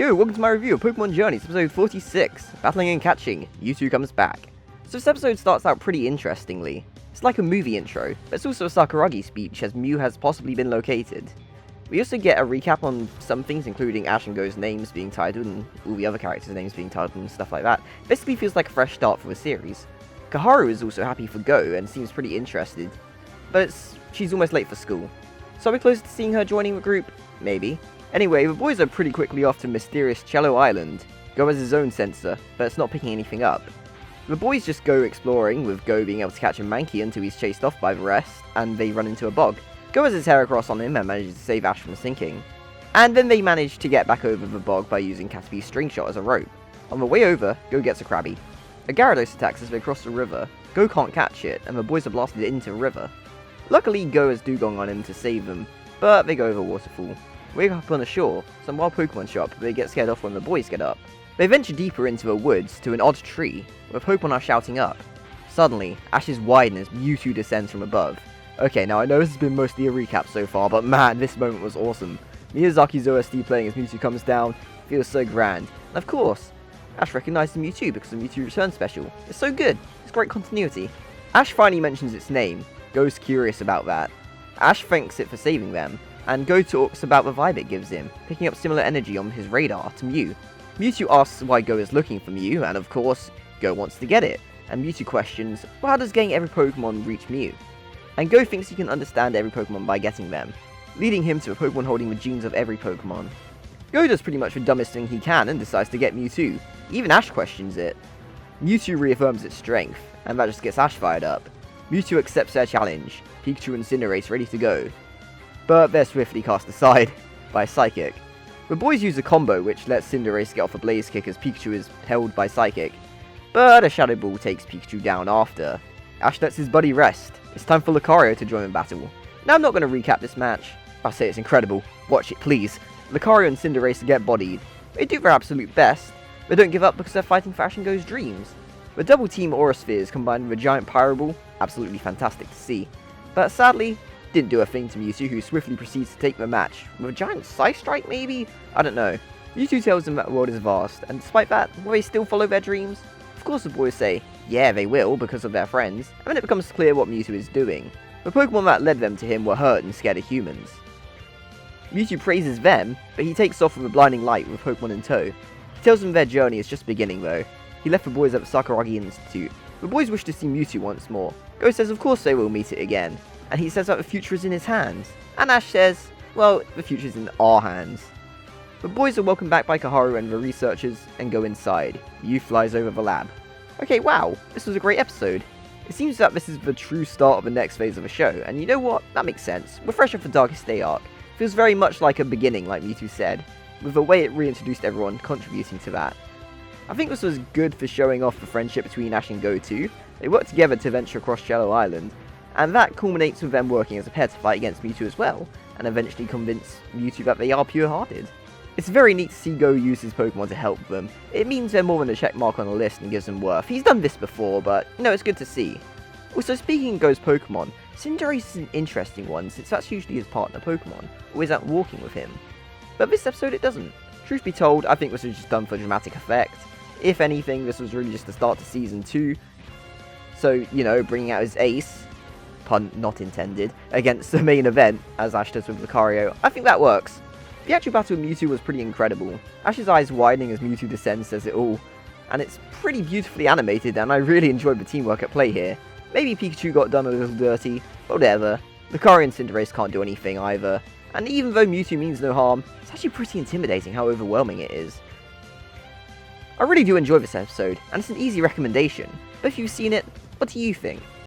Yo, welcome to my review of Pokemon Journeys, episode 46, Battling and Catching, Mewtwo Comes Back. So this episode starts out pretty interestingly. It's like a movie intro, but it's also a Sakuragi speech as Mew has possibly been located. We also get a recap on some things, including Ash and Go's names being titled and all the other characters' names being titled and stuff like that. Basically feels like a fresh start for the series. Kaharu is also happy for Go and seems pretty interested, but she's almost late for school. So are we close to seeing her joining the group? Maybe. Anyway, the boys are pretty quickly off to mysterious Cello Island. Go has his own sensor, but it's not picking anything up. The boys just go exploring, with Go being able to catch a Mankey until he's chased off by the rest, and they run into a bog. Go has his Heracross on him and manages to save Ash from sinking. And then they manage to get back over the bog by using Caterpie's string shot as a rope. On the way over, Go gets a Krabby. A Gyarados attacks as they cross the river. Go can't catch it, and the boys are blasted into the river. Luckily, Go has Dugong on him to save them, but they go over a waterfall. Way up on the shore, some wild Pokemon show up, but they get scared off when the boys get up. They venture deeper into the woods to an odd tree, where Pokemon are shouting up. Suddenly, Ash's widen as Mewtwo descends from above. Okay, now I know this has been mostly a recap so far, but man, this moment was awesome. Miyazaki's OST playing as Mewtwo comes down feels so grand. And of course, Ash recognises Mewtwo because of Mewtwo Return Special. It's so good, it's great continuity. Ash finally mentions its name. Go's curious about that. Ash thanks it for saving them, and Go talks about the vibe it gives him, picking up similar energy on his radar to Mew. Mewtwo asks why Go is looking for Mew, and of course, Go wants to get it. And Mewtwo questions, well, how does getting every Pokemon reach Mew? And Go thinks he can understand every Pokemon by getting them, leading him to a Pokemon holding the genes of every Pokemon. Go does pretty much the dumbest thing he can and decides to get Mewtwo. Even Ash questions it. Mewtwo reaffirms its strength, and that just gets Ash fired up. Mewtwo accepts their challenge, Pikachu and Cinderace ready to go. But they're swiftly cast aside by Psychic. The boys use a combo which lets Cinderace get off a Blaze Kick as Pikachu is held by Psychic, but a Shadow Ball takes Pikachu down after. Ash lets his buddy rest. It's time for Lucario to join in battle. Now I'm not going to recap this match. I'll say it's incredible. Watch it please. Lucario and Cinderace get bodied. They do their absolute best, but don't give up because they're fighting for Ash and Go's dreams. The double team Aura Spheres combined with a giant Pyro Ball, absolutely fantastic to see. But sadly, didn't do a thing to Mewtwo, who swiftly proceeds to take the match. With a giant Psy Strike maybe? I don't know. Mewtwo tells them that the world is vast, and despite that, will they still follow their dreams? Of course the boys say, yeah they will, because of their friends, and then it becomes clear what Mewtwo is doing. The Pokemon that led them to him were hurt and scared of humans. Mewtwo praises them, but he takes off with a blinding light with Pokemon in tow. He tells them their journey is just beginning though. He left the boys at the Sakuragi Institute. The boys wish to see Mewtwo once more. Go says of course they will meet it again, and he says that the future is in his hands. And Ash says, well, the future is in our hands. The boys are welcomed back by Kaharu and the researchers and go inside. Mew flies over the lab. Okay, wow, this was a great episode. It seems that this is the true start of the next phase of the show, and you know what? That makes sense. We're fresh off the Darkest Day arc. Feels very much like a beginning, like Mewtwo said, with the way it reintroduced everyone contributing to that. I think this was good for showing off the friendship between Ash and Go too. They work together to venture across Cello Island, and that culminates with them working as a pair to fight against Mewtwo as well, and eventually convince Mewtwo that they are pure-hearted. It's very neat to see Go use his Pokemon to help them. It means they're more than a check mark on the list and gives them worth. He's done this before, but, you know, it's good to see. Also, speaking of Go's Pokemon, Cinderace is an interesting one, since that's usually his partner Pokemon, always out walking with him. But this episode it doesn't. Truth be told, I think this was just done for dramatic effect. If anything, this was really just the start to Season 2. So, you know, bringing out his ace, pun not intended, against the main event, as Ash does with Lucario, I think that works. The actual battle with Mewtwo was pretty incredible. Ash's eyes widening as Mewtwo descends says it all. And it's pretty beautifully animated, and I really enjoyed the teamwork at play here. Maybe Pikachu got done a little dirty, but whatever. Lucario and Cinderace can't do anything either. And even though Mewtwo means no harm, it's actually pretty intimidating how overwhelming it is. I really do enjoy this episode, and it's an easy recommendation, but if you've seen it, what do you think?